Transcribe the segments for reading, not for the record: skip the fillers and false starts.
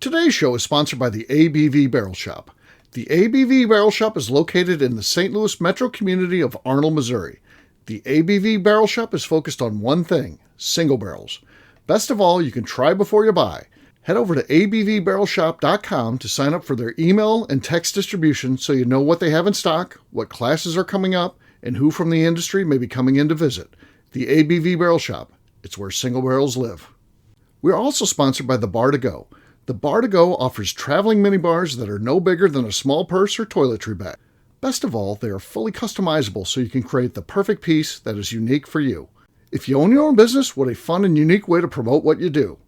Today's show is sponsored by the ABV Barrel Shop. The ABV Barrel Shop is located in the St. Louis metro community of Arnold, Missouri. The ABV Barrel Shop is focused on one thing, single barrels. Best of all, you can try before you buy. Head over to abvbarrelshop.com to sign up for their email and text distribution so you know what they have in stock, what classes are coming up, and who from the industry may be coming in to visit. The ABV Barrel Shop. It's where single barrels live. We're also sponsored by the Bar to Go. The Bar to Go offers traveling minibars that are no bigger than a small purse or toiletry bag. Best of all, they are fully customizable so you can create the perfect piece that is unique for you. If you own your own business, what a fun and unique way to promote what you do.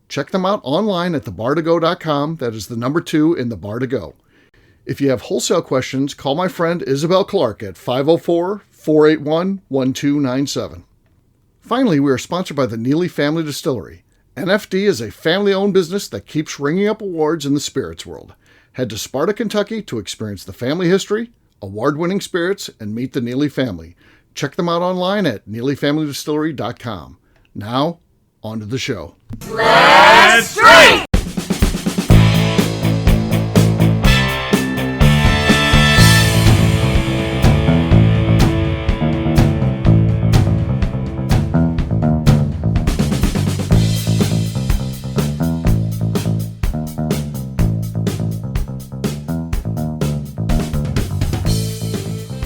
Check them out online at thebartogo.com. That is the number 2 in the Bar to Go. If you have wholesale questions, call my friend Isabel Clark at 504-481-1297. Finally, we are sponsored by the Neely Family Distillery. NFD is a family-owned business that keeps ringing up awards in the spirits world. Head to Sparta, Kentucky to experience the family history, award-winning spirits, and meet the Neely family. Check them out online at neelyfamilydistillery.com. Now, on to the show. Let's drink!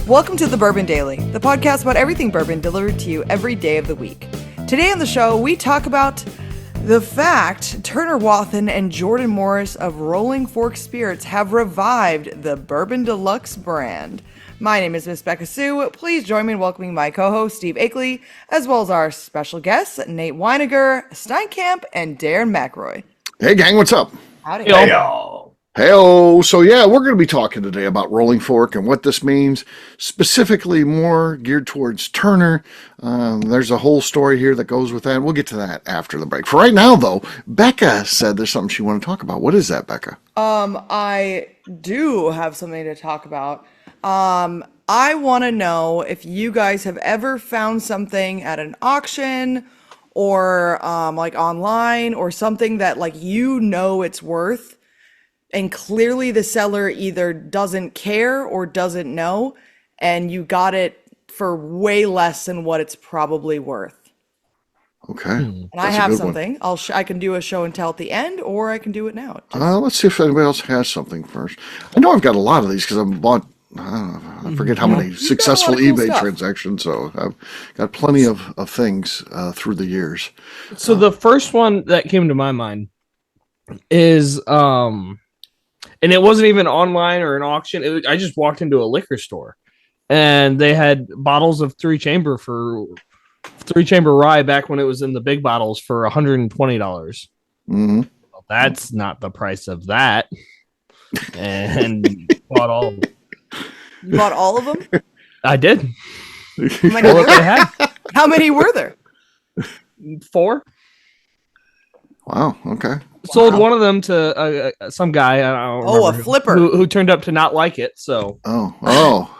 Welcome to the Bourbon Daily, the podcast about everything bourbon delivered to you every day of the week. Today on the show, we talk about the fact Turner Wathen and Jordan Morris of Rolling Fork Spirits have revived the Bourbon de Luxe brand. My name is Miss Beka Sue. Please join me in welcoming my co-host Steve Akeley, as well as our special guests Nate Weiniger, Steinkamp, and Darren McElroy. Hey gang, what's up? Howdy. Hey, y'all. Hey-o. So yeah, we're going to be talking today about Rolling Fork and what this means, specifically more geared towards Turner. There's a whole story here that goes with that. We'll get to that after the break. For right now, though, Beka said there's something she wanted to talk about. What is that, Beka? I do have something to talk about. I want to know if you guys have ever found something at an auction or like online or something that like it's worth, and clearly the seller either doesn't care or doesn't know, and you got it for way less than what it's probably worth. Okay. And I have something. I can do a show and tell at the end, or I can do it now. Let's see if anybody else has something first. I know I've got a lot of these because I've bought, I forget how many successful eBay transactions, so I've got plenty of things through the years. So the first one that came to my mind is, and it wasn't even online or an auction. I just walked into a liquor store, and they had bottles of three chamber rye back when it was in the big bottles for $120. Mm-hmm. Well, that's not the price of that. And bought all of them. You bought all of them? I did. How many were there? 4. Wow. Okay. Sold one of them to some guy. I don't remember a flipper who turned up to not like it. So. Oh!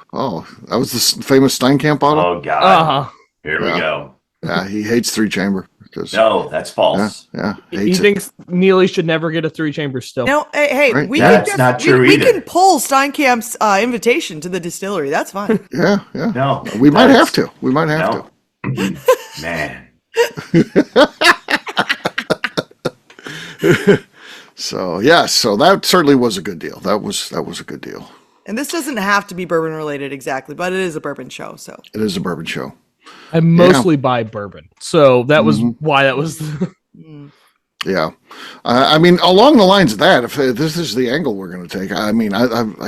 That was the famous Steinkamp bottle. Oh God! Here we Yeah. go. Yeah, he hates 3-chamber. No, that's false. Yeah. He thinks Neely should never get a 3-chamber still. No, hey, Right. That's not true we either. can pull Steinkamp's invitation to the distillery. That's fine. Yeah. No, We might have to. Man. So that certainly was a good deal. That was a good deal. And this doesn't have to be bourbon related exactly, but it is a bourbon show, so. It is a bourbon show. I mostly buy bourbon, so that was why that was. Yeah, I mean, along the lines of that, if this is the angle we're going to take, I mean,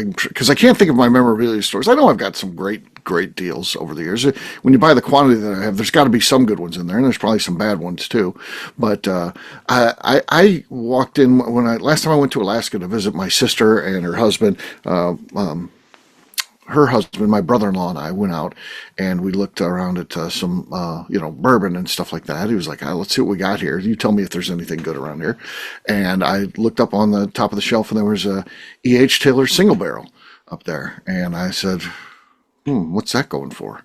because I can't think of my memorabilia stores. I know I've got some great deals over the years. When you buy the quantity that I have, there's got to be some good ones in there, and there's probably some bad ones too. But I walked in last time I went to Alaska to visit my sister and her husband. Her husband, my brother-in-law, and I went out and we looked around at some, bourbon and stuff like that. He was like, let's see what we got here. You tell me if there's anything good around here. And I looked up on the top of the shelf and there was a E.H. Taylor single barrel up there. And I said, what's that going for?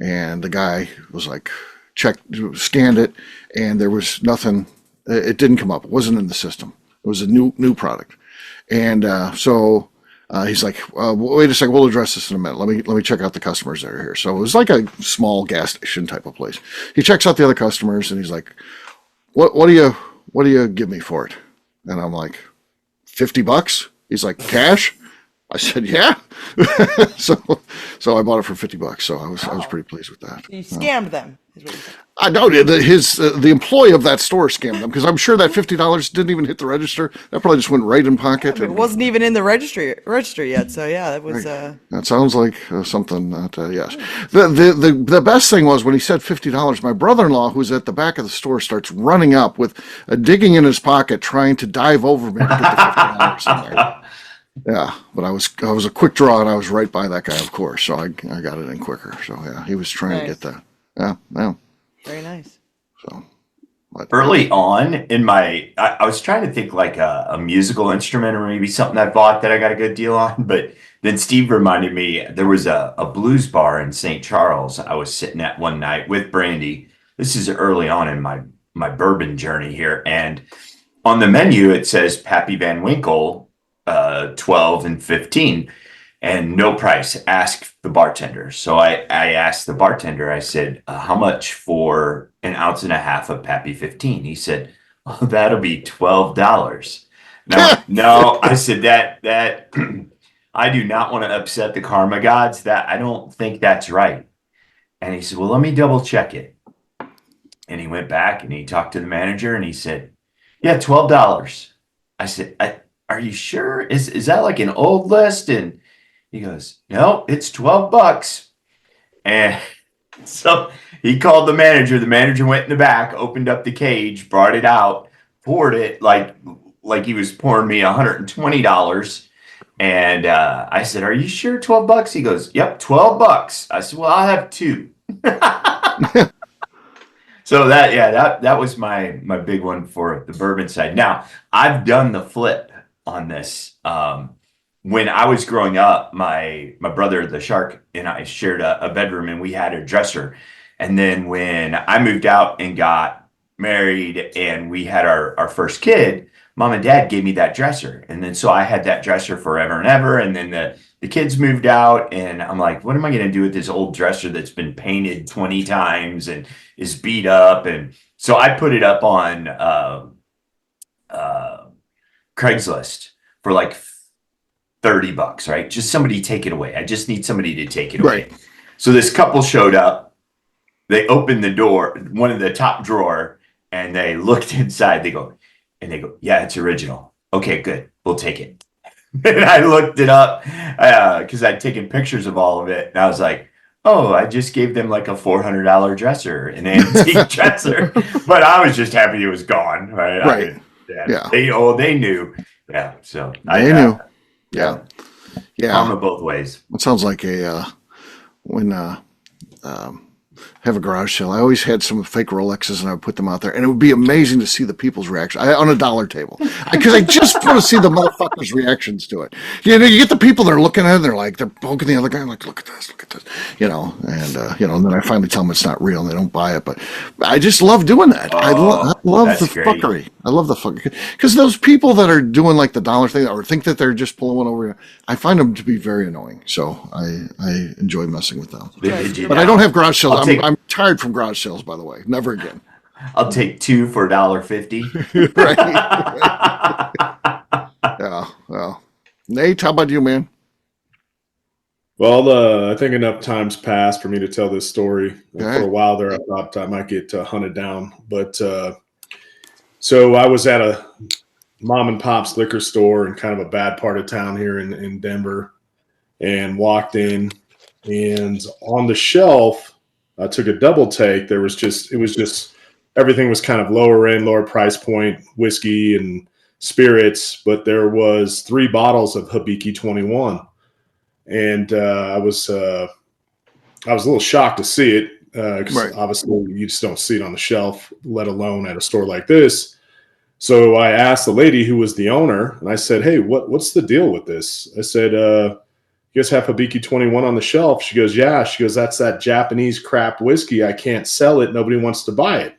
And the guy was like, scanned it, and there was nothing. It didn't come up. It wasn't in the system. It was a new product. And so he's like, wait a second, we'll address this in a minute. Let me check out the customers that are here. So it was like a small gas station type of place. He checks out the other customers and he's like, what do you give me for it? And I'm like, $50? He's like, cash? I said, yeah. so I bought it for $50. So I was pretty pleased with that. You scammed them, is what you said. I know the employee of that store scammed them because I'm sure that $50 didn't even hit the register. That probably just went right in pocket. It wasn't even in the registry yet. So yeah, that was. That sounds like something that yes. The best thing was when he said $50. My brother-in-law, who's at the back of the store, starts running up with digging in his pocket, trying to dive over me to get the $50 in there. Yeah, but I was a quick draw and I was right by that guy, of course. So I got it in quicker. So yeah, he was trying to get that. Yeah. Very nice. So early on in I was trying to think like a musical instrument or maybe something I bought that I got a good deal on. But then Steve reminded me there was a blues bar in St. Charles I was sitting at one night with Brandy. This is early on in my bourbon journey here. And on the menu, it says Pappy Van Winkle, 12 and 15. And no price. Ask the bartender. So I asked the bartender, I said, how much for an ounce and a half of Pappy 15? He said, oh, that'll be $12. No, I said that I do not want to upset the karma gods. That I don't think that's right. And he said, well, let me double check it. And he went back and he talked to the manager and he said, yeah, $12. I said, are you sure? Is that like an old list? And he goes, no, it's $12. And so he called the manager. The manager went in the back, opened up the cage, brought it out, poured it like he was pouring me $120. And I said, are you sure $12? He goes, yep, $12. I said, well, I'll have two. So that was my big one for the bourbon side. Now, I've done the flip on this. When I was growing up, my brother, the Shark, and I shared a bedroom and we had a dresser. And then when I moved out and got married and we had our first kid, Mom and Dad gave me that dresser. And then so I had that dresser forever and ever. And then the kids moved out and I'm like, what am I going to do with this old dresser that's been painted 20 times and is beat up? And so I put it up on Craigslist for like $30, right? Just somebody take it away. I just need somebody to take it away. Right. So this couple showed up. They opened the door, one of the top drawer, and they looked inside. They go, yeah, it's original. Okay, good. We'll take it. And I looked it up because I'd taken pictures of all of it. And I was like, oh, I just gave them like a $400 dresser, an antique dresser. But I was just happy it was gone. Right. Yeah. They knew. Yeah. So they knew. Yeah. Karma both ways. It sounds like when have a garage sale. I always had some fake Rolexes and I would put them out there, and it would be amazing to see the people's reaction on a dollar table because I just want to see the motherfuckers' reactions to it. You get the people that are looking at it, they're poking the other guy, like, look at this, and then I finally tell them it's not real and they don't buy it. But I just love doing that. I love the fuckery. I love the fuckery because those people that are doing like the dollar thing or think that they're just pulling one over, I find them to be very annoying. So I enjoy messing with them. But I don't have garage sales. I'm tired from garage sales, by the way. Never again. I'll take two for $1.50. Right. Yeah. Well, Nate, how about you, man? Well, I think enough time's passed for me to tell this story. Okay. For a while there, I thought I might get hunted down. But so I was at a mom and pop's liquor store in kind of a bad part of town here in Denver and walked in. And on the shelf, I took a double take. It was just everything was kind of lower price point whiskey and spirits, but there was 3 bottles of Hibiki 21, and I was a little shocked to see it because obviously you just don't see it on the shelf, let alone at a store like this. So I asked the lady who was the owner, and I said, "Hey, what's the deal with this?" I said, "You guys have Hibiki 21 on the shelf?" She goes, "Yeah." She goes, "That's that Japanese crap whiskey. I can't sell it. Nobody wants to buy it."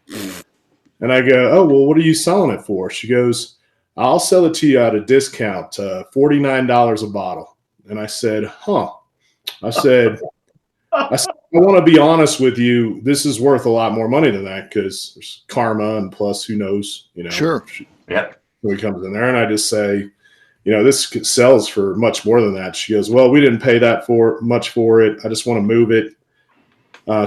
And I go, "Oh, well, what are you selling it for?" She goes, I'll sell it to you at a discount, $49 a bottle. And I said, huh. I said, I want to be honest with you. This is worth a lot more money than that because there's karma and plus who knows, Sure. Yep. Who comes in there. And I just say, this sells for much more than that. She goes, well, we didn't pay that much for it. I just want to move it.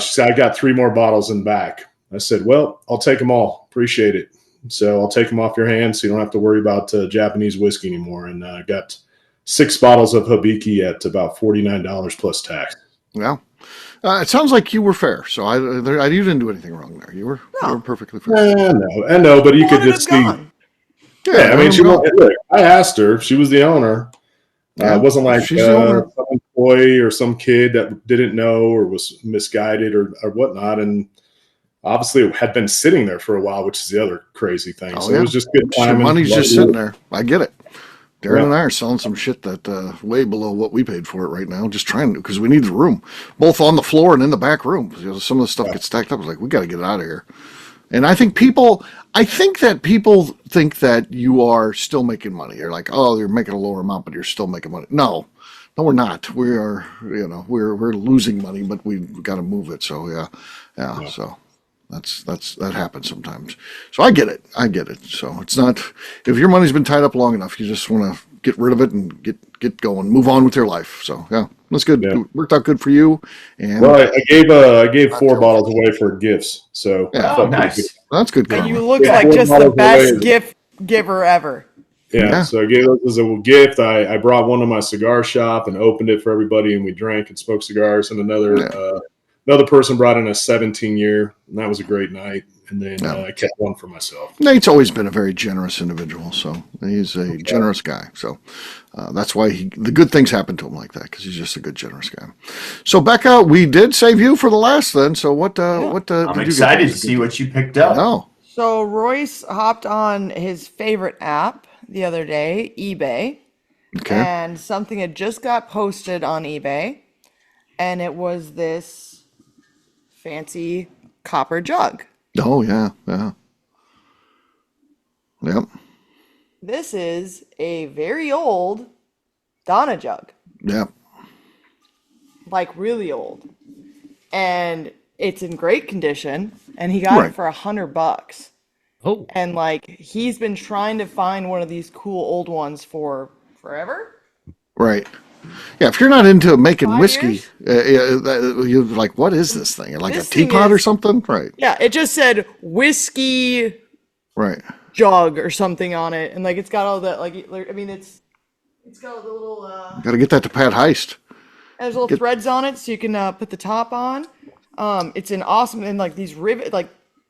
She said, I got 3 more bottles in back. I said, well, I'll take them all. Appreciate it. So I'll take them off your hands so you don't have to worry about Japanese whiskey anymore. And I got 6 bottles of Hibiki at about $49 plus tax. Yeah. It sounds like you were fair. So you didn't do anything wrong there. You were perfectly fair. I know, but you could just see. Yeah, I mean, I asked her. She was the owner. Yeah, it wasn't like some employee or some kid that didn't know or was misguided or whatnot. And obviously it had been sitting there for a while, which is the other crazy thing. It was just good timing. Your money's just sitting there. I get it. Darren and I are selling some shit that way below what we paid for it right now. Just trying to, because we need the room, both on the floor and in the back room. Some of the stuff gets stacked up. It's like, we got to get it out of here. And I think that people think that you are still making money. You're like, oh, you're making a lower amount, but you're still making money. No, we're not. We are, we're losing money, but we've got to move it. So yeah. So that happens sometimes. So I get it. So it's not, if your money's been tied up long enough, you just want to get rid of it and get going, move on with your life. So yeah, that's good. Yeah. It worked out good for you. And well, I gave 4 bottles away for gifts. So nice. That's good. And you look like just the best gift giver ever. Yeah. So I gave those as a gift. I brought one to my cigar shop and opened it for everybody, and we drank and smoked cigars. And another person brought in a 17-year, and that was a great night. And then I kept one for myself. Nate's always been a very generous individual, so he's a generous guy. So that's why the good things happen to him like that, because he's just a good, generous guy. So Beka, we did save you for the last then. So what? I'm excited to see what you picked up. Oh. So Royce hopped on his favorite app the other day, eBay, and something had just got posted on eBay, and it was this fancy copper jug. Oh, yeah. Yep. This is a very old Donna jug. Yep. Like really old. And it's in great condition. And he got it for $100. Oh. And he's been trying to find one of these cool old ones for forever. Right. Yeah, if you're not into making whiskey, you're like, what is this thing? Like a teapot or something? Right. Yeah, it just said whiskey jug or something on it. And it's got all that, it's got all the little... Got to get that to Pat Heist. And there's little threads on it so you can put the top on. It's an awesome, and these rivets,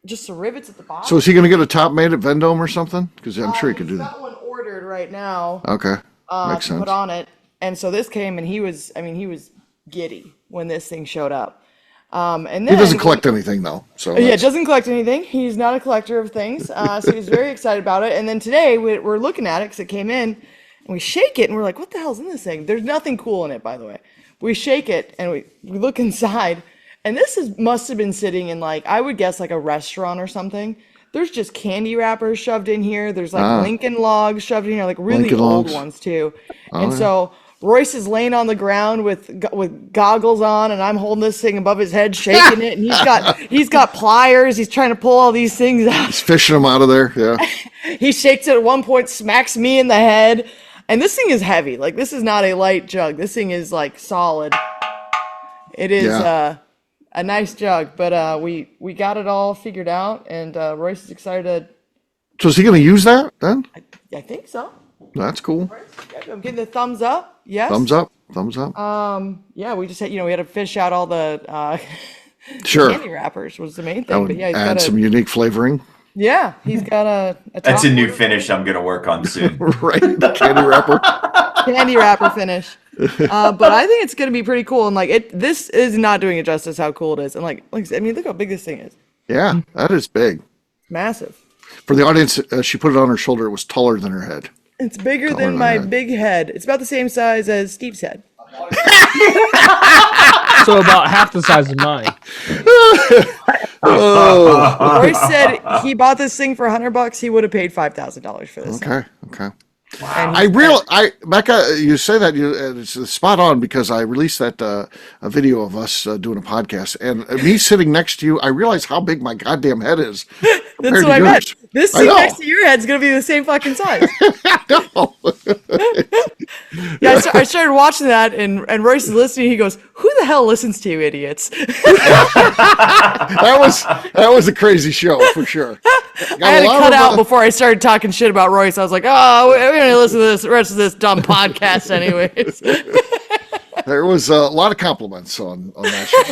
just the rivets at the bottom. So is he going to get a top made at Vendome or something? Because I'm sure he could do that. He's got one ordered right now. Okay. Makes to sense. put on it. And so this came, and he was giddy when this thing showed up. And then he doesn't collect anything though. So doesn't collect anything. He's not a collector of things. So he's very excited about it. And then today we're looking at it because it came in, and we shake it, and we're like, what the hell's in this thing? There's nothing cool in it, by the way. We shake it, and we look inside, and this must have been sitting in I would guess a restaurant or something. There's just candy wrappers shoved in here. There's Lincoln logs shoved in here, really Lincoln old logs. ones too. And so Royce is laying on the ground with goggles on, and I'm holding this thing above his head, shaking it. And he's got pliers. He's trying to pull all these things out. He's fishing them out of there. Yeah. He shakes it at one point, smacks me in the head. And this thing is heavy. This is not a light jug. This thing is solid. It is a nice jug, but we got it all figured out, and Royce is excited. So is he going to use that then? I think so. That's cool. I'm getting the thumbs up. Yes. Thumbs up. Yeah, we just had, we had to fish out all the candy wrappers was the main thing. But yeah, he's add got some unique flavoring. Yeah, he's got a That's a new finish I'm going to work on soon. Right, the candy wrapper. Candy wrapper finish. But I think it's going to be pretty cool. And this is not doing it justice how cool it is. And like I said, look how big this thing is. Yeah, that is big. Massive. For the audience, she put it on her shoulder. It was taller than her head. It's bigger than my big head. It's about the same size as Steve's head. So about half the size of mine. Royce said he bought this thing for $100. He would have paid $5,000 for this. Okay. Wow. Becca, you say that it's spot on because I released that a video of us doing a podcast, and me sitting next to you, I realized how big my goddamn head is. That's what I meant. This thing next to your head's gonna be the same fucking size. No. Yeah, I started watching that, and Royce is listening. He goes, "Who the hell listens to you idiots?" That was a crazy show for sure. I had to cut out before I started talking shit about Royce. I was like, "Oh, we're gonna listen to the rest of this dumb podcast, anyways." There was a lot of compliments on that show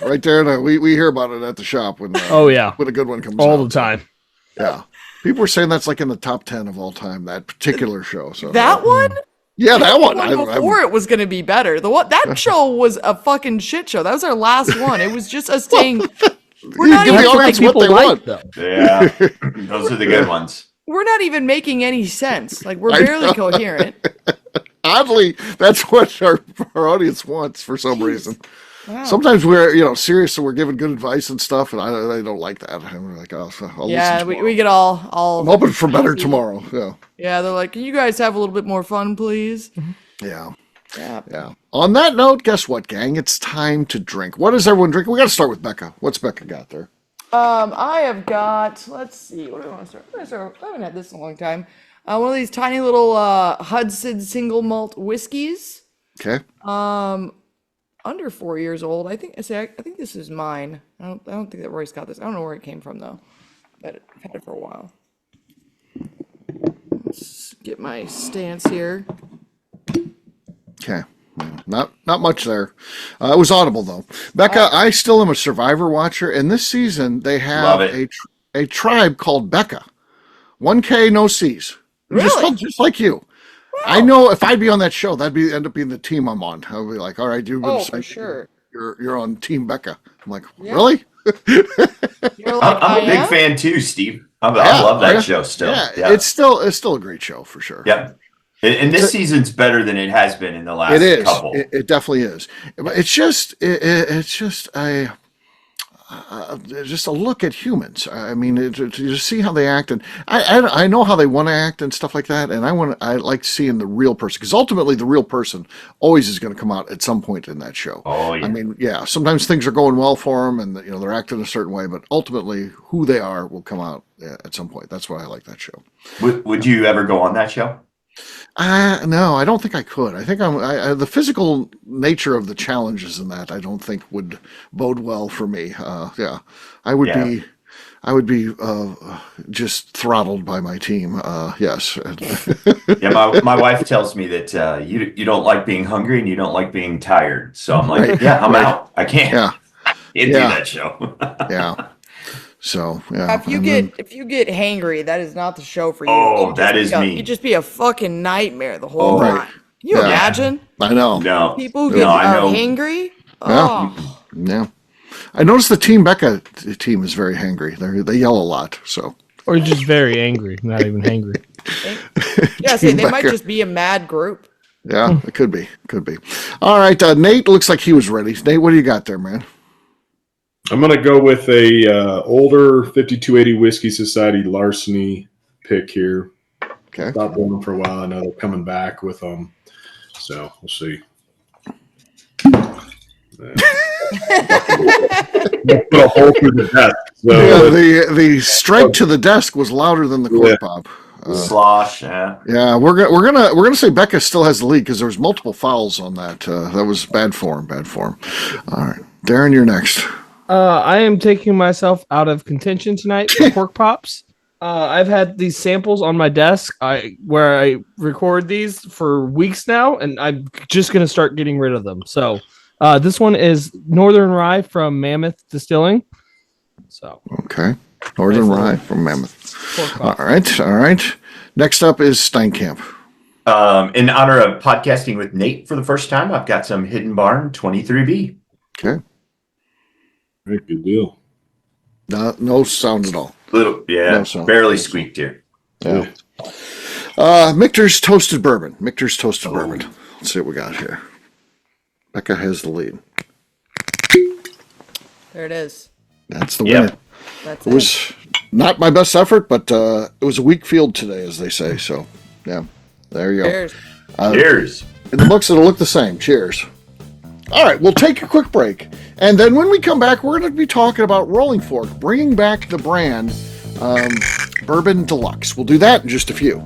right there. And we hear about it at the shop when when a good one comes all out. the time. Yeah, people were saying that's like in the top 10 of all time. That particular show. So that one. Yeah, that one. Before it was going to be better. That show was a fucking shit show. That was our last one. It was just us saying we're not give even the audience what they want. Though. Yeah, those are the good ones. We're not even making any sense. Like we're barely coherent. Oddly, that's what our audience wants for some reason. Wow. Sometimes we're serious and we're giving good advice and stuff, and I don't like that. I'm like, I'll listen we get all. I'm hoping for better tomorrow. Yeah. Yeah, they're like, can you guys have a little bit more fun, please? Yeah. On that note, guess what, gang? It's time to drink. What is everyone drinking? We got to start with Beka. What's Beka got there? I have got. Let's see. What do I want to start? I haven't had this in a long time. One of these tiny little Hudson single malt whiskeys. Okay. Under 4 years old. I think this is mine. I don't think that Royce got this. I don't know where it came from though. But I've had it for a while. Let's get my stance here. Okay. Not much there. It was audible though. Beka, I still am a Survivor watcher, and this season they have a tribe called Beka. 1K, no C's. Really? Just like you. Wow. I know if I'd be on that show, that'd end up being the team I'm on. I'd be like, all right, for sure. You're on Team Beka. I'm like, really? I'm a big fan too, Steve. I love that show still. Yeah, it's still a great show for sure. Yeah. And this season's better than it has been in the last couple. It definitely is. It's just just a look at humans. I mean, to see how they act, and I know how they want to act and stuff like that. And I like seeing the real person, because ultimately the real person always is going to come out at some point in that show. Oh yeah. I mean, yeah. Sometimes things are going well for them, and they're acting a certain way, but ultimately who they are will come out at some point. That's why I like that show. Would you ever go on that show? No, I don't think I could. I think the physical nature of the challenges in that I don't think would bode well for me. I would be just throttled by my team. Yes. Yeah, my wife tells me that you don't like being hungry and you don't like being tired. So I'm like, I'm out. I can't. Yeah. Can't do that show. Yeah. So if you get hangry, that is not the show for you. Oh, that is me. You'd just be a fucking nightmare the whole time. Can you imagine? I know. No. People who get hangry. Oh. Yeah. I noticed the Team Beka team is very hangry. They yell a lot. So. Or just very angry, not even hangry. Yeah, they might just be a mad group. Yeah, it could be. All right, Nate looks like he was ready. Nate, what do you got there, man? I'm going to go with a older 5280 Whiskey Society Larceny pick here. Okay. Stopped doing them for a while. I know they're coming back with them. So we'll see. Put a hole through the desk. So. Yeah, the strike to the desk was louder than the cork pop. Slosh, yeah. Yeah, we're gonna say Beka still has the lead because there was multiple fouls on that. That was bad form. All right, Darren, you're next. I am taking myself out of contention tonight for pork pops. I've had these samples on my desk where I record these for weeks now, and I'm just going to start getting rid of them. So this one is Northern Rye from Mammoth Distilling. So okay, Northern Rye from Mammoth. All right. Next up is Steinkamp. In honor of podcasting with Nate for the first time, I've got some Hidden Barn 23B. Okay. Very good deal. No sound at all. No barely squeaked here. Yeah. Michter's Toasted Bourbon. Let's see what we got here. Beka has the lead. There it is. That's the winner. That's it was not my best effort, but it was a weak field today, as they say. So, yeah, there you go. Cheers. Cheers. In the books, it'll look the same. Cheers. All right, we'll take a quick break. And then when we come back, we're going to be talking about Rolling Fork, bringing back the brand Bourbon de Luxe. We'll do that in just a few.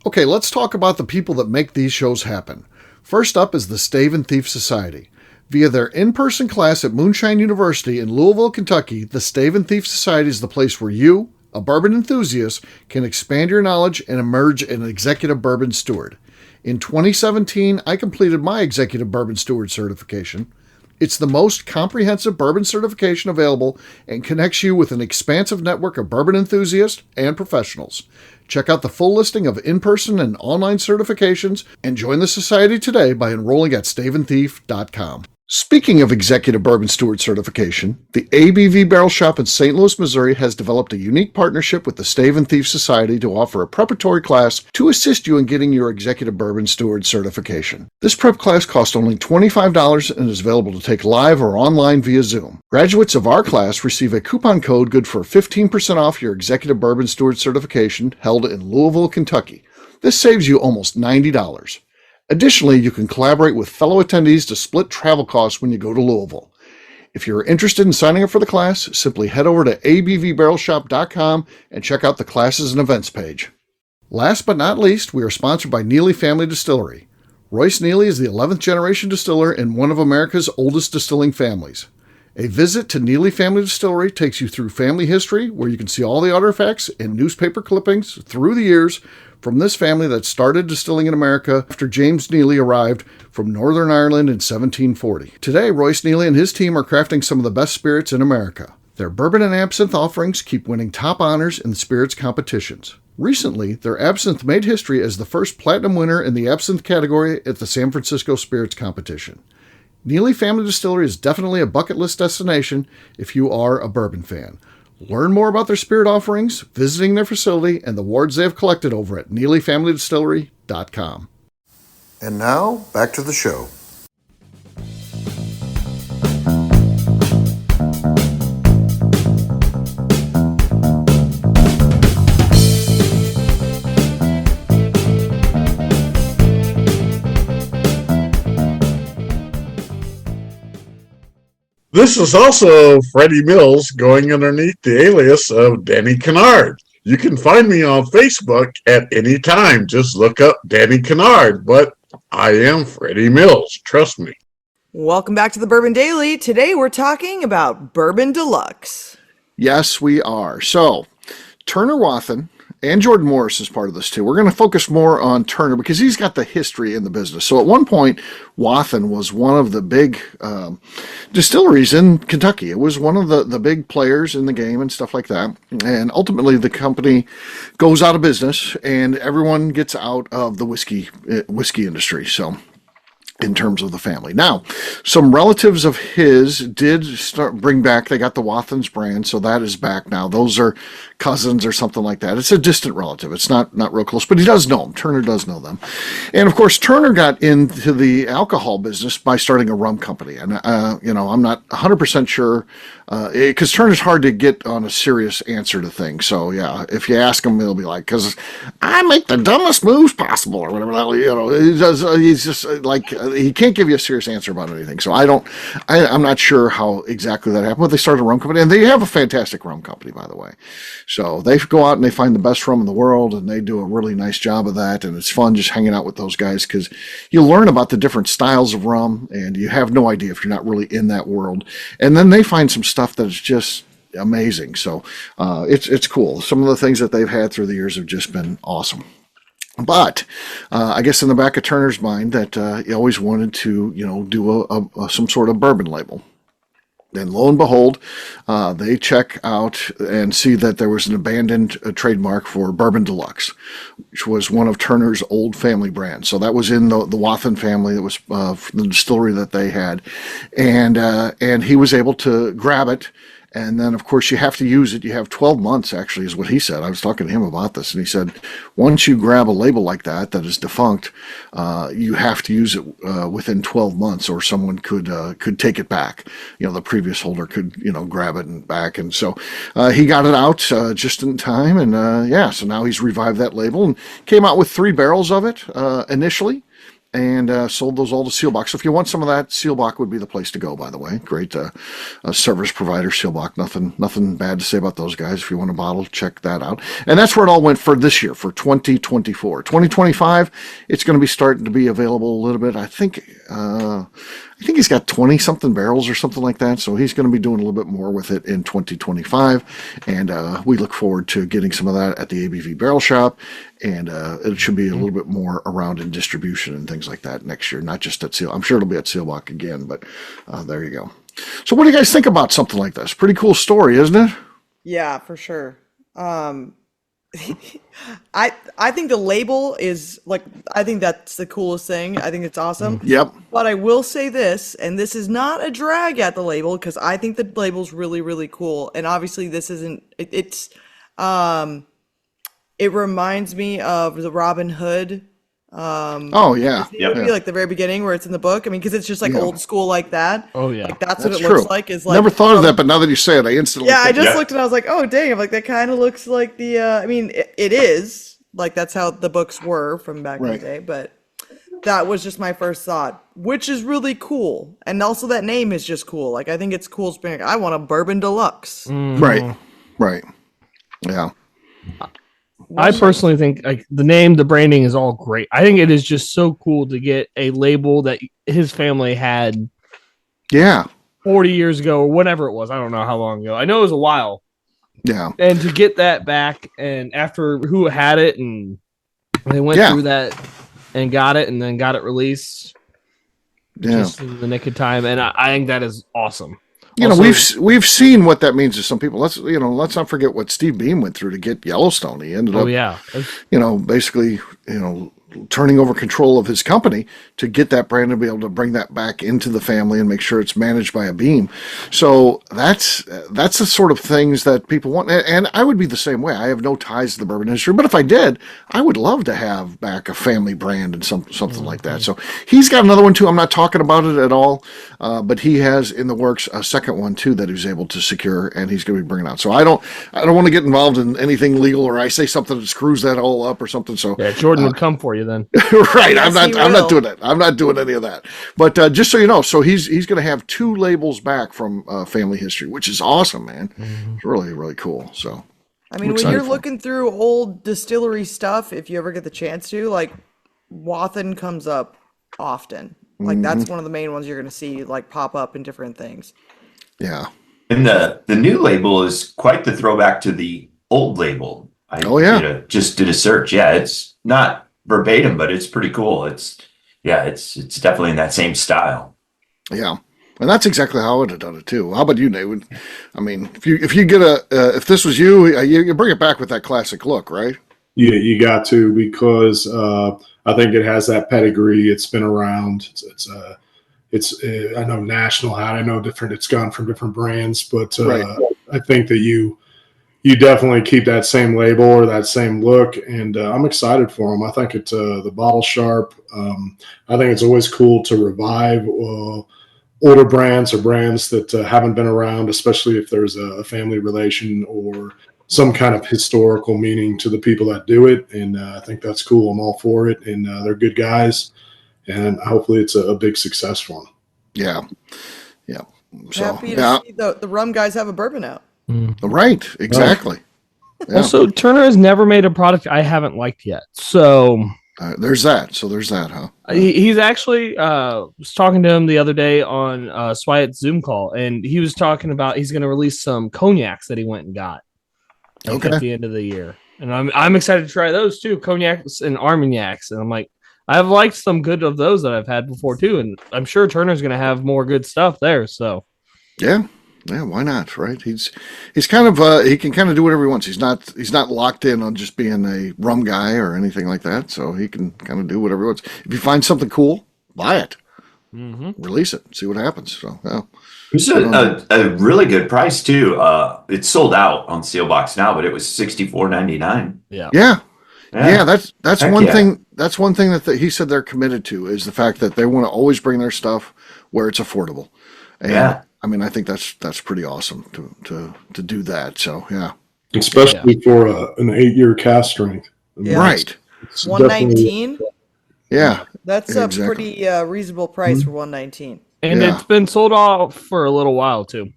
Okay, let's talk about the people that make these shows happen. First up is the Stave and Thief Society. Via their in-person class at Moonshine University in Louisville, Kentucky, the Stave and Thief Society is the place where you, a bourbon enthusiast, can expand your knowledge and emerge an executive bourbon steward. In 2017, I completed my executive bourbon steward certification. It's the most comprehensive bourbon certification available and connects you with an expansive network of bourbon enthusiasts and professionals. Check out the full listing of in-person and online certifications and join the society today by enrolling at staveandthief.com. Speaking of Executive Bourbon Steward certification, the ABV Barrel Shop in St. Louis, Missouri has developed a unique partnership with the Stave and Thief Society to offer a preparatory class to assist you in getting your Executive Bourbon Steward certification. This prep class costs only $25 and is available to take live or online via Zoom. Graduates of our class receive a coupon code good for 15% off your Executive Bourbon Steward certification held in Louisville, Kentucky. This saves you almost $90. Additionally, you can collaborate with fellow attendees to split travel costs when you go to Louisville. If you're interested in signing up for the class, simply head over to abvbarrelshop.com and check out the classes and events page. Last but not least, we are sponsored by Neely Family Distillery. Royce Neely is the 11th generation distiller in one of America's oldest distilling families. A visit to Neely Family Distillery takes you through family history, where you can see all the artifacts and newspaper clippings through the years from this family that started distilling in America after James Neely arrived from Northern Ireland in 1740. Today, Royce Neely and his team are crafting some of the best spirits in America. Their bourbon and absinthe offerings keep winning top honors in the spirits competitions. Recently, their absinthe made history as the first platinum winner in the absinthe category at the San Francisco Spirits Competition. Neely Family Distillery is definitely a bucket list destination if you are a bourbon fan. Learn more about their spirit offerings, visiting their facility, and the awards they have collected over at NeelyFamilyDistillery.com. And now, back to the show. This is also Freddie Mills going underneath the alias of Danny Kennard. You can find me on Facebook at any time. Just look up Danny Kennard, but I am Freddie Mills. Trust me. Welcome back to the Bourbon Daily. Today we're talking about Bourbon de Luxe. Yes, we are. So, Turner Wathen and Jordan Morris is part of this too. We're going to focus more on Turner because he's got the history in the business. So at one point, Wathen was one of the big distilleries in Kentucky. It was one of the big players in the game and stuff like that. And ultimately, the company goes out of business and everyone gets out of the whiskey industry. So, in terms of the family. Now, some relatives of his did bring back, they got the Wathen's brand, so that is back now. Those are cousins or something like that. It's a distant relative. It's not real close, but he does know them. Turner does know them. And of course, Turner got into the alcohol business by starting a rum company. And, I'm not 100% sure, because Turner's hard to get on a serious answer to things. So, yeah, if you ask him, he'll be like, because I make the dumbest moves possible, or whatever. He's just like, he can't give you a serious answer about anything. So I'm not sure how exactly that happened, but they started a rum company, and they have a fantastic rum company, by the way. So they go out and they find the best rum in the world, and they do a really nice job of that. And it's fun just hanging out with those guys because you learn about the different styles of rum, and you have no idea if you're not really in that world. And then they find some stuff that is just amazing. So it's cool. Some of the things that they've had through the years have just been awesome. But I guess in the back of Turner's mind that he always wanted to, do some sort of bourbon label. And lo and behold, they check out and see that there was an abandoned trademark for Bourbon de Luxe, which was one of Turner's old family brands. So that was in the Wathen family. That was the distillery that they had. And he was able to grab it And then, of course, you have to use it. You have 12 months, actually, is what he said. I was talking to him about this, and he said, once you grab a label like that is defunct, you have to use it within 12 months, or someone could take it back. The previous holder could, grab it and back. And so he got it out just in time, and so now he's revived that label and came out with 3 barrels of it initially. And sold those all to Sealbach. So if you want some of that, Sealbach would be the place to go, by the way. Great service provider, Sealbach. Nothing bad to say about those guys. If you want a bottle, check that out. And that's where it all went for this year, for 2024. 2025, it's going to be starting to be available a little bit. I think he's got 20-something barrels or something like that. So he's going to be doing a little bit more with it in 2025. And we look forward to getting some of that at the ABV Barrel Shop. And it should be a little bit more around in distribution and things like that next year, not just at Seal. I'm sure it'll be at Sealbach again, but there you go. So what do you guys think about something like this? Pretty cool story, isn't it? Yeah, for sure. I think the label is I think that's the coolest thing. I think it's awesome. Yep. But I will say this, and this is not a drag at the label, because I think the label's really, really cool. And obviously this isn't, it reminds me of the Robin Hood. Oh yeah, movie, like the very beginning where it's in the book. I mean, because it's just old school like that. Oh yeah, that's what it true. Looks like. Is like never thought of that, but now that you say it, I instantly. Yeah, I just looked and I was like, oh dang! I'm like, that kind of looks like the. I mean, it is that's how the books were from back in the day. But that was just my first thought, which is really cool, and also that name is just cool. I think it's cool. I want a Bourbon de Luxe. Right. Yeah. I personally think the name, the branding is all great. I think it is just so cool to get a label that his family had 40 years ago or whatever it was. I don't know how long ago. I know it was a while. Yeah. And to get that back, and after who had it, and they went through that and got it, and then got it released just in the nick of time. And I think that is awesome. Also, we've seen what that means to some people. Let's not forget what Steve Beam went through to get Yellowstone. He ended up, basically, turning over control of his company to get that brand and be able to bring that back into the family and make sure it's managed by a Beam. So that's the sort of things that people want. And I would be the same way. I have no ties to the bourbon industry, but if I did, I would love to have back a family brand and something like that. So he's got another one too. I'm not talking about it at all, but he has in the works a second one too that he's able to secure, and he's going to be bringing out. So I don't want to get involved in anything legal, or I say something that screws that all up or something. So Jordan would come for you then. Right. Yes, I'm not doing that. I'm not doing any of that. But just so you know, so he's going to have 2 labels back from Family History, which is awesome, man. It's really, really cool. So, I mean, when you're looking through old distillery stuff, if you ever get the chance to, Wathen comes up often. That's one of the main ones you're going to see pop up in different things. Yeah. And the new label is quite the throwback to the old label. I just did a search. Yeah, it's not verbatim, but it's pretty cool. It's definitely in that same style. Yeah, and that's exactly how I would have done it too. How about you, David? I mean, if you get if this was you bring it back with that classic look, right? Yeah, you got to, because I think it has that pedigree. It's been around. It's I know national hat. I know different. It's gone from different brands, but I think that you definitely keep that same label or that same look, and I'm excited for them. I think the bottle sharp. I think it's always cool to revive older brands or brands that haven't been around, especially if there's a family relation or some kind of historical meaning to the people that do it. And I think that's cool. I'm all for it, and they're good guys, and hopefully it's a big success for them. Yeah. So, happy to see the rum guys have a bourbon out. Right, exactly. Yeah. Also, Turner has never made a product I haven't liked yet. So there's that. So there's that, huh? He's actually was talking to him the other day on Swiat's Zoom call, and he was talking about he's going to release some cognacs that he went and got at the end of the year, and I'm excited to try those too, cognacs and Armagnacs. And I'm like, I've liked some good of those that I've had before too, and I'm sure Turner's going to have more good stuff there. So yeah, why not? Right? He's kind of he can kind of do whatever he wants. He's not locked in on just being a rum guy or anything like that. So he can kind of do whatever he wants. If you find something cool, buy it. release it, see what happens. So yeah. It's a really good price too. It's sold out on Sealbox now, but it was $64.99. Yeah. That's Heck one yeah. thing. That's one thing that he said they're committed to is the fact that they want to always bring their stuff where it's affordable. And I mean, I think that's pretty awesome to do that. So yeah, especially for an 8-year cast strength. I mean, right. it's 119. Yeah, That's exactly. a pretty reasonable price for 119. And it's been sold out for a little while too.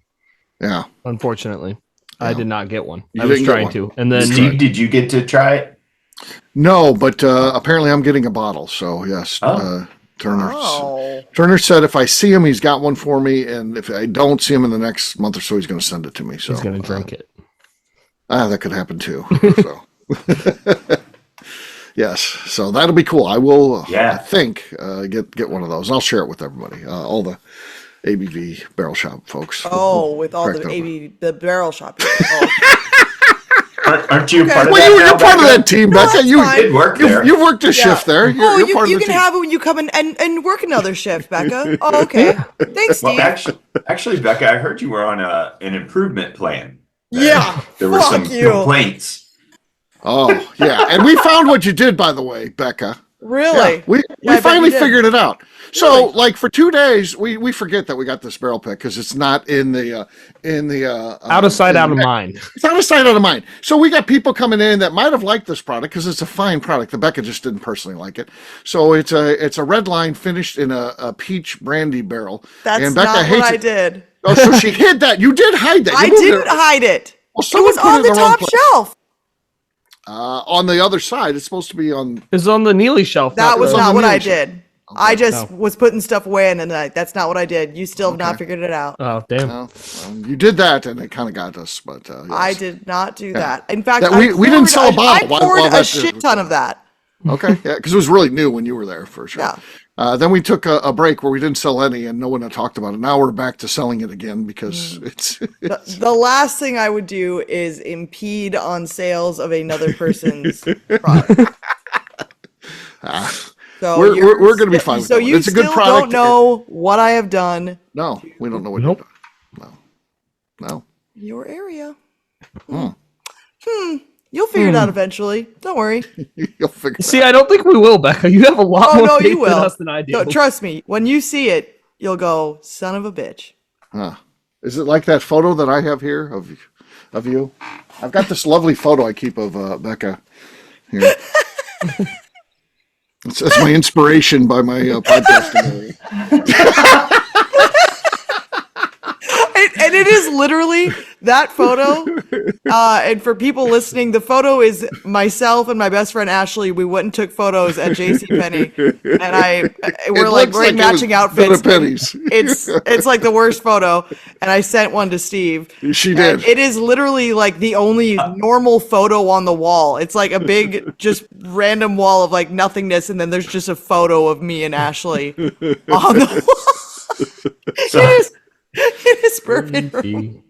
Yeah. Unfortunately, I did not get one. You I was didn't get trying one. to, and then Steve, did you get to try it? No, but apparently I'm getting a bottle. So yes, Oh. Turner said if I see him, he's got one for me, and if I don't see him in the next month or so, he's going to send it to me. So he's going to drink it. That could happen too. So yes, so that'll be cool. I will. I think get one of those. I'll share it with everybody. All the ABV Barrel Shop folks. Oh, with all the the Barrel Shop. Oh. Aren't you part of well, that? you're part of that team, No, Becca. that's You fine. did work there. You worked a shift there. You're part of you the can team. have it when you come in and work another shift, Becca. Oh, okay. Thanks, Steve. Well, actually, Becca, I heard you were on an improvement plan. Yeah, There were some fuck you. complaints. Oh yeah, and we found what you did, by the way, Becca. Really? Yeah, we Yeah, I bet finally you did. figured it out. So, Really? like for 2 days, we forget that we got this barrel pick because it's not in the Out of sight, out of mind. It's out of sight, out of mind. So we got people coming in that might have liked this product because it's a fine product. The Becca just didn't personally like it. So it's a red line finished in a peach brandy barrel. That's and Becca not hates what I it. did. Oh, so she hid that. You did hide that. You I moved didn't it. hide it. Well, It someone was put it on in the wrong top place. shelf. On the other side, it's supposed to be on. It's on the Neely shelf. That was on not the what I news. did. I just was putting stuff away, and then that's not what I did. You still have not figured it out. Oh, damn. Well, you did that, and it kind of got us. But yes. I did not do that. In fact, That we didn't sell a bottle I while poured that a shit ton of that. Okay, yeah, because it was really new when you were there for sure. Yeah. Then we took a break where we didn't sell any, and no one had talked about it. Now we're back to selling it again because it's The last thing I would do is impede on sales of another person's product. So we're going to be fine with So that one. you It's a good still product. don't know what I have done. No, we don't know what Nope. you've done. No. Your area. You'll figure it out eventually. Don't worry. You'll figure it See, out. I don't think we will, Becca. You have a lot Oh more no, faith you will. in us than I do. No, trust me. When you see it, you'll go, "Son of a bitch." Huh. Is it like that photo that I have here of you? I've got this lovely photo I keep of Becca here. That's my inspiration by my podcasting. And it is literally that photo. And for people listening, the photo is myself and my best friend Ashley. We went and took photos at JCPenney, and we're like wearing matching outfits. Pennies. It's like the worst photo, and I sent one to Steve. She And did. it is literally like the only normal photo on the wall. It's like a big, just random wall of like nothingness, and then there's just a photo of me and Ashley on the wall. It is bourbon room.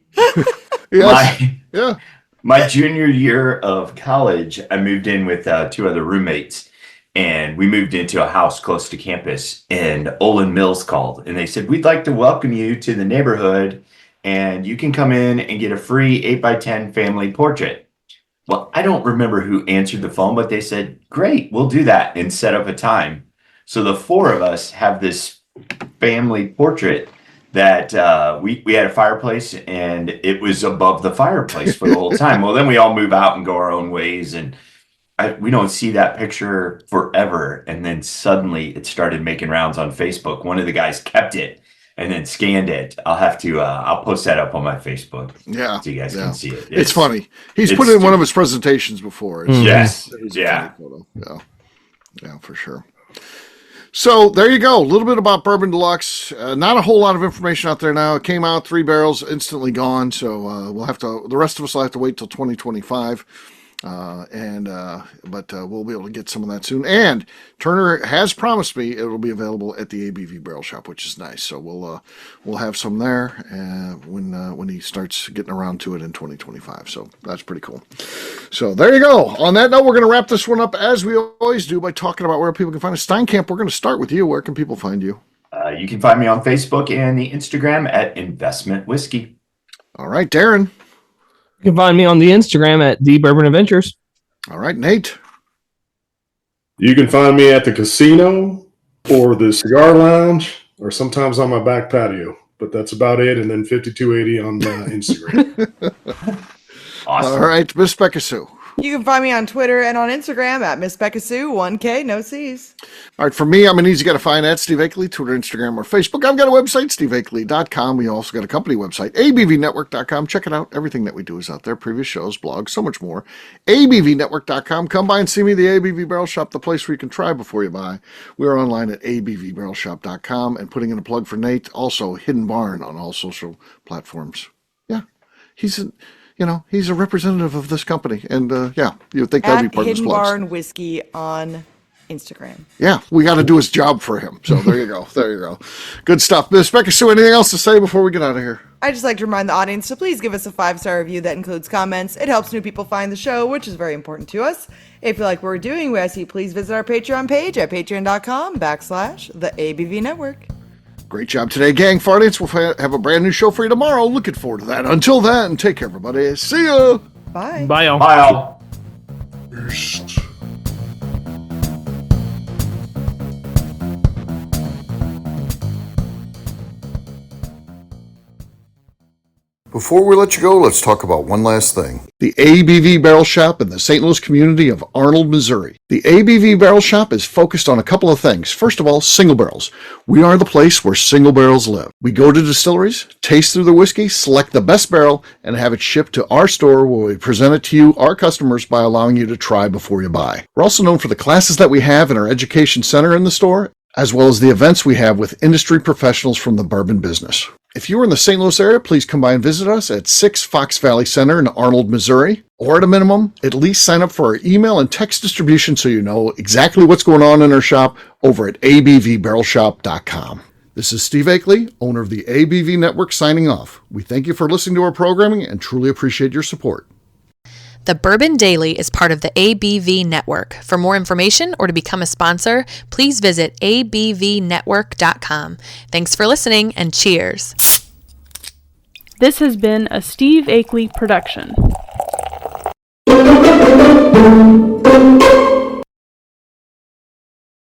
Yes. Yeah. My junior year of college, I moved in with 2 other roommates, and we moved into a house close to campus. And Olin Mills called, and they said, "We'd like to welcome you to the neighborhood, and you can come in and get a free 8x10 family portrait." Well, I don't remember who answered the phone, but they said, "Great, we'll do that," and set up a time. So the 4 of us have this family portrait that we had a fireplace, and it was above the fireplace for the whole time. Well, then we all move out and go our own ways, and we don't see that picture forever. And then suddenly it started making rounds on Facebook. One of the guys kept it and then scanned it. I'll have to I'll post that up on my Facebook. Yeah. So you guys can see it. It's funny. He's put it in one of his presentations before. Yes. It's a Yeah. funny photo. Yeah, for sure. So there you go. A little bit about Bourbon Deluxe. Not a whole lot of information out there now. It came out, 3 barrels, instantly gone. So we'll have to. The rest of us will have to wait till 2025. But we'll be able to get some of that soon. And Turner has promised me it will be available at the ABV Barrel Shop, which is nice. So we'll have some there when he starts getting around to it in 2025. So that's pretty cool. So there you go. On that note, we're going to wrap this one up as we always do by talking about where people can find us. Steinkamp, we're going to start with you. Where can people find you? You can find me on Facebook and the Instagram at Investment Whiskey. All right, Darren. You can find me on the Instagram at The Bourbon Adventures. All right, Nate. You can find me at the casino or the cigar lounge or sometimes on my back patio. But that's about it. And then 5280 on Instagram. Awesome. All right, Miss Beka Sue. You can find me on Twitter and on Instagram at Miss Beka Sue, 1K, no C's. All right, for me, I'm an easy guy to find at Steve Akeley, Twitter, Instagram, or Facebook. I've got a website, steveakeley.com. We also got a company website, abvnetwork.com. Check it out. Everything that we do is out there. Previous shows, blogs, so much more. abvnetwork.com. Come by and see me, the ABV Barrel Shop, the place where you can try before you buy. We are online at abvbarrelshop.com. And putting in a plug for Nate, also Hidden Barn on all social platforms. Yeah, he's a representative of this company. And yeah, you would think that'd be part of his Hidden plugs. Barn Whiskey on Instagram. Yeah, we got to do his job for him. So there you go. There you go. Good stuff. Miss Beka Sue, anything else to say before we get out of here? I'd just like to remind the audience to please give us a 5-star review that includes comments. It helps new people find the show, which is very important to us. If you like what we're doing, we ask you please visit our Patreon page at patreon.com/the ABV Network. Great job today, gang. For audience, we'll have a brand new show for you tomorrow. Looking forward to that. Until then, take care, everybody. See ya. Bye. Bye, y'all. Bye, all. Before we let you go, let's talk about one last thing. The ABV Barrel Shop in the St. Louis community of Arnold, Missouri. The ABV Barrel Shop is focused on a couple of things. First of all, single barrels. We are the place where single barrels live. We go to distilleries, taste through the whiskey, select the best barrel, and have it shipped to our store where we present it to you, our customers, by allowing you to try before you buy. We're also known for the classes that we have in our education center in the store, as well as the events we have with industry professionals from the bourbon business. If you are in the St. Louis area, please come by and visit us at 6 Fox Valley Center in Arnold, Missouri. Or at a minimum, at least sign up for our email and text distribution so you know exactly what's going on in our shop over at abvbarrelshop.com. This is Steve Akeley, owner of the ABV Network, signing off. We thank you for listening to our programming and truly appreciate your support. The Bourbon Daily is part of the ABV Network. For more information or to become a sponsor, please visit abvnetwork.com. Thanks for listening and cheers. This has been a Steve Akeley production.